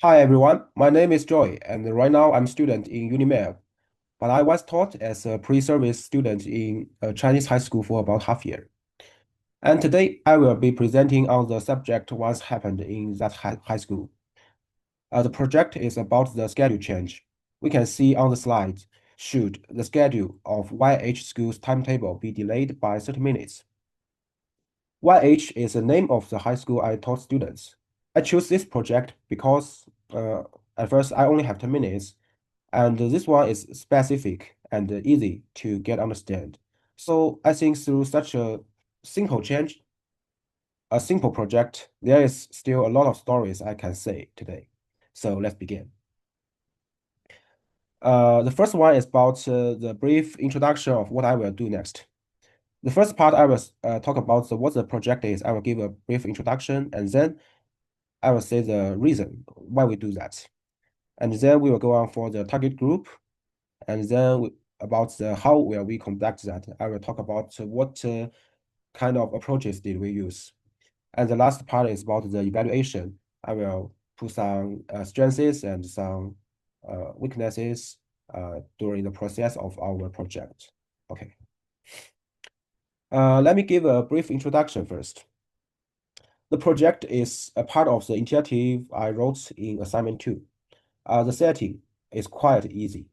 Hi everyone, my name is Joy, and right now I'm a student in UniMed, but I was taught as a pre-service student in a Chinese high school for about half year. And today I will be presenting on the subject what happened in that high school. The project is about the schedule change. We can see on the slide, should the schedule of YH school's timetable be delayed by 30 minutes? YH is the name of the high school I taught students. I chose this project because at first I only have 10 minutes, and this one is specific and easy to get understand. So I think through such a simple change, a simple project, there is still a lot of stories I can say today. So let's begin. The first one is about the brief introduction of what I will do next. The first part I will talk about what the project is. I will give a brief introduction, and then I will say the reason why we do that. And then we will go on for the target group, and then about how will we conduct that. I will talk about what kind of approaches did we use. And the last part is about the evaluation. I will put some strengths and some weaknesses during the process of our project. Okay. Let me give a brief introduction first. The project is a part of the initiative I wrote in assignment 2. The setting is quite easy.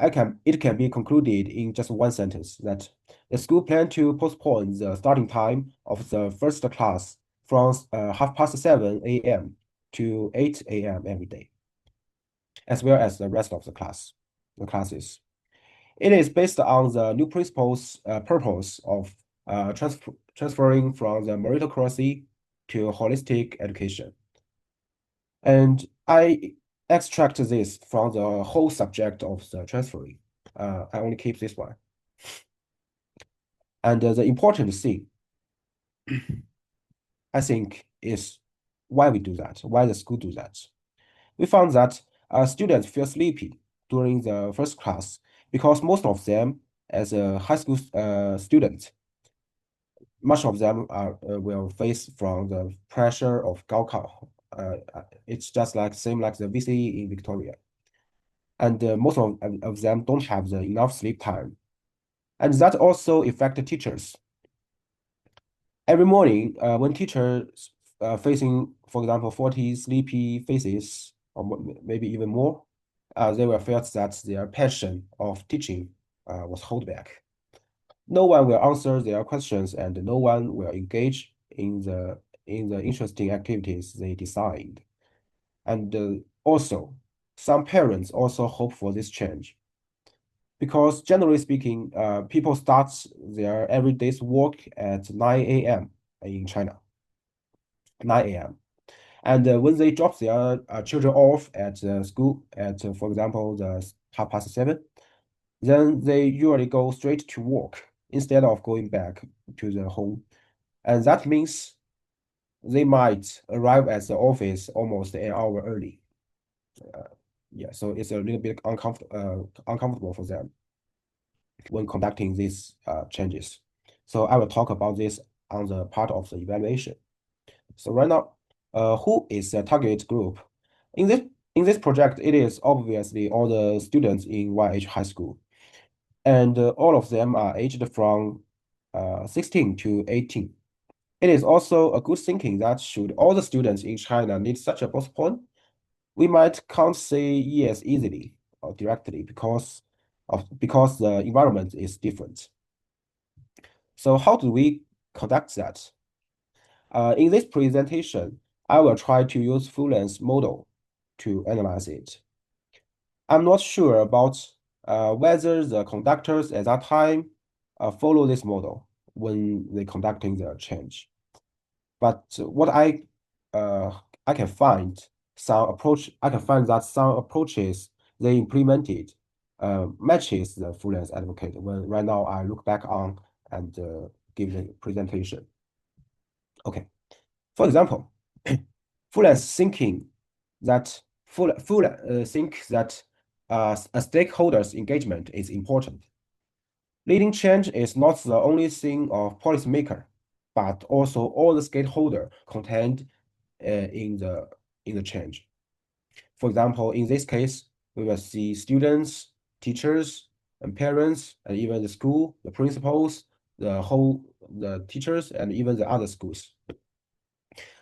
It can be concluded in just one sentence that the school planned to postpone the starting time of the first class from 7:30 a.m. to 8 a.m. every day, as well as the rest of the classes. It is based on the new principles purpose of transferring from the meritocracy to holistic education. And I extract this from the whole subject of the transferring. I only keep this one. And the important thing, I think, is why we do that, why the school do that. We found that students feel sleepy during the first class because most of them, as a high school student, much of them will face from the pressure of Gaokao. It's just like same like the VCE in Victoria. And most of them don't have the enough sleep time. And that also affect the teachers. Every morning, when teachers facing, for example, 40 sleepy faces, or maybe even more, they will feel that their passion of teaching was held back. No one will answer their questions, and no one will engage in the interesting activities they designed. And also, some parents also hope for this change because generally speaking, people start their everyday's work at 9 a.m. in China, 9 a.m. And when they drop their children off at school at, for example, the 7:30, then they usually go straight to work instead of going back to the home. And that means they might arrive at the office almost an hour early. Yeah, so it's a little bit uncomfortable for them when conducting these changes. So I will talk about this on the part of the evaluation. So right now, who is the target group? In this project, it is obviously all the students in YH High School, and all of them are aged from 16 to 18. It is also a good thinking that should all the students in China need such a postpone, we can't say yes easily or directly because the environment is different. So how do we conduct that? In this presentation, I will try to use full-length model to analyze it. I'm not sure about whether the conductors at that time follow this model when they conducting the change. But what I can find I can find that some approaches they implemented matches the full-length advocate when right now I look back on and give the presentation. Okay. For example, full-length thinking that think that a stakeholders engagement is important. Leading change is not the only thing of policymaker, but also all the stakeholder contained in the change. For example, in this case, we will see students, teachers, and parents, and even the school, the principals, the teachers, and even the other schools.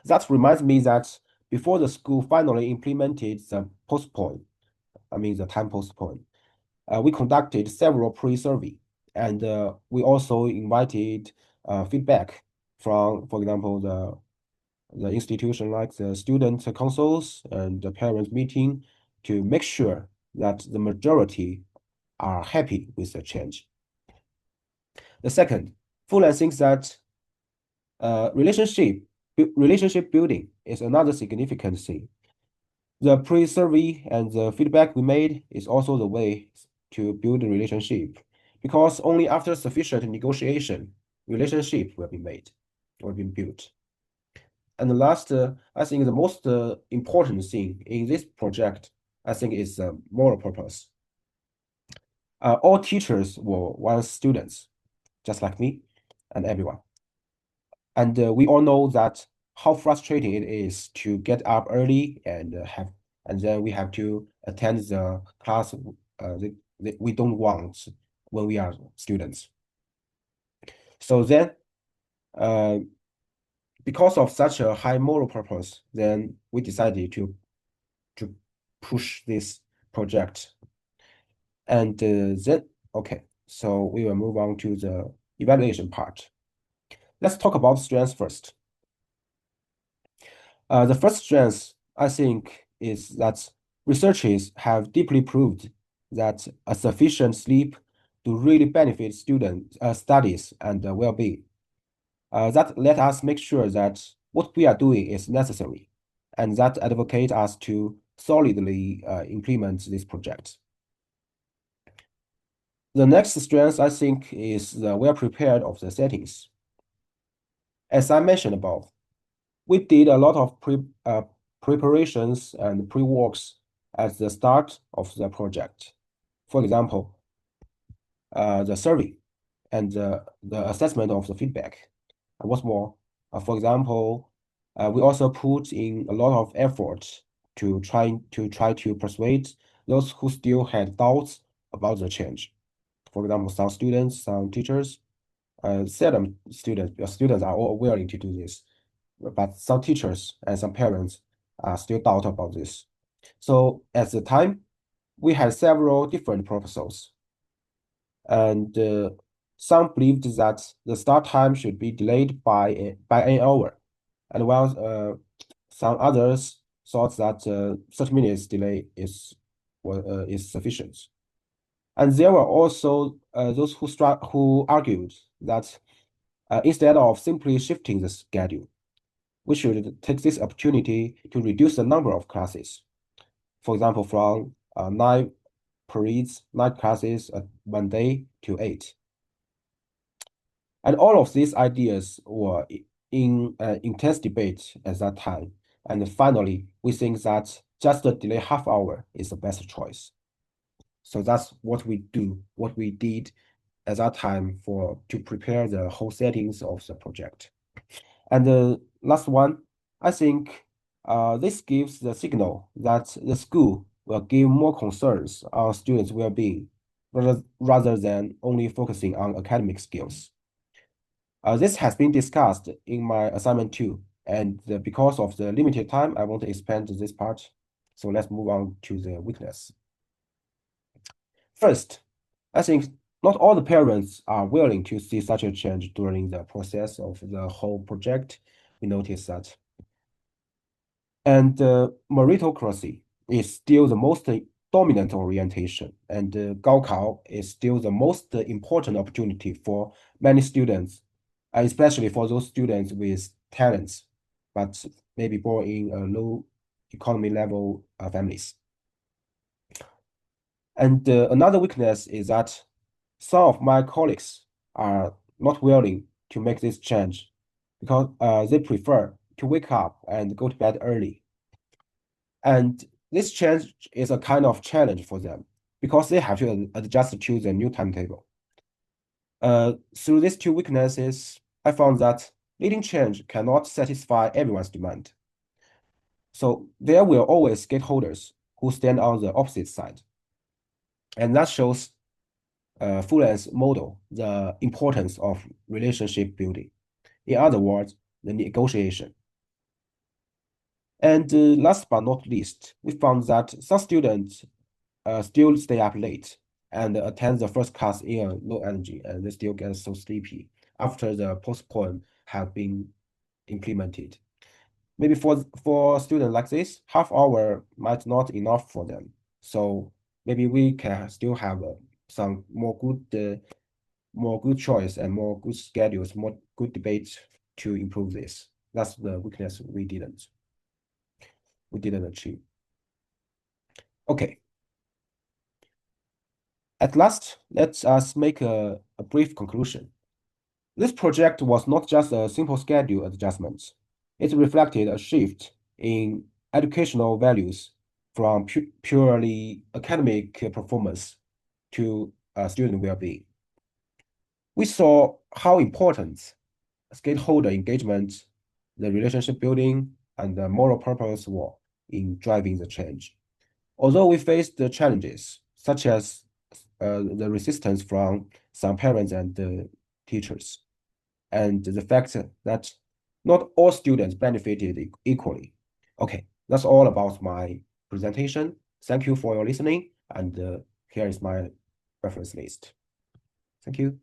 That reminds me that before the school finally implemented the time postpone, we conducted several pre-survey, and we also invited feedback from, for example, the institution like the student councils and the parent meeting to make sure that the majority are happy with the change. The second, Fulan thinks that relationship building is another significant thing. The pre-survey and the feedback we made is also the way to build a relationship, because only after sufficient negotiation, relationship will be made or be built. And the last, I think the most important thing in this project, I think, is moral purpose. All teachers were once students, just like me and everyone. And we all know that how frustrating it is to get up early and then we have to attend the class that we don't want when we are students. So then, uh, because of such a high moral purpose, then we decided to push this project. And then, okay, so we will move on to the evaluation part. Let's talk about strengths first. The first strength, I think, is that researchers have deeply proved that a sufficient sleep to really benefit student studies and well-being. That let us make sure that what we are doing is necessary, and that advocate us to solidly implement this project. The next strength, I think, is the well-prepared of the settings. As I mentioned above, we did a lot of preparations and pre-works at the start of the project. For example, the survey and the assessment of the feedback. And what's more, for example, we also put in a lot of effort to try to persuade those who still had doubts about the change. For example, some students, some teachers, seldom students are all willing to do this, but some teachers and some parents still doubt about this. So at the time, we had several different proposals, and some believed that the start time should be delayed by an hour, and while some others thought that 30 minutes delay is sufficient. And there were also those who argued that instead of simply shifting the schedule, we should take this opportunity to reduce the number of classes. For example, from 9 classes one day to 8. And all of these ideas were in intense debate at that time. And finally, we think that just a delay half hour is the best choice. So that's what we did at that time to prepare the whole settings of the project. And the last one, I think this gives the signal that the school will give more concerns on students' well-being rather than only focusing on academic skills. This has been discussed in my assignment too, and because of the limited time, I won't expand this part. So let's move on to the weakness. First, I think not all the parents are willing to see such a change during the process of the whole project. We notice that. And meritocracy is still the most dominant orientation, and Gaokao is still the most important opportunity for many students, especially for those students with talents, but maybe born in low economy level families. And another weakness is that some of my colleagues are not willing to make this change because they prefer to wake up and go to bed early. And this change is a kind of challenge for them because they have to adjust to the new timetable. Through these two weaknesses, I found that leading change cannot satisfy everyone's demand. So there will always stakeholders who stand on the opposite side. And that shows Fulan's model, the importance of relationship building. In other words, the negotiation. And last but not least, we found that some students still stay up late and attend the first class in a low energy, and they still get so sleepy after the postpone have been implemented. Maybe for students like this, half hour might not enough for them. So maybe we can still have some more good choice and more good schedules, more good debates to improve this. That's the weakness we didn't achieve. Okay. At last, let us make a brief conclusion. This project was not just a simple schedule adjustment. It reflected a shift in educational values from purely academic performance to student well-being. We saw how important stakeholder engagement, the relationship building, and the moral purpose were in driving the change. Although we faced the challenges, such as the resistance from some parents and teachers, and the fact that not all students benefited equally. Okay, that's all about my presentation. Thank you for your listening, and here is my reference list. Thank you.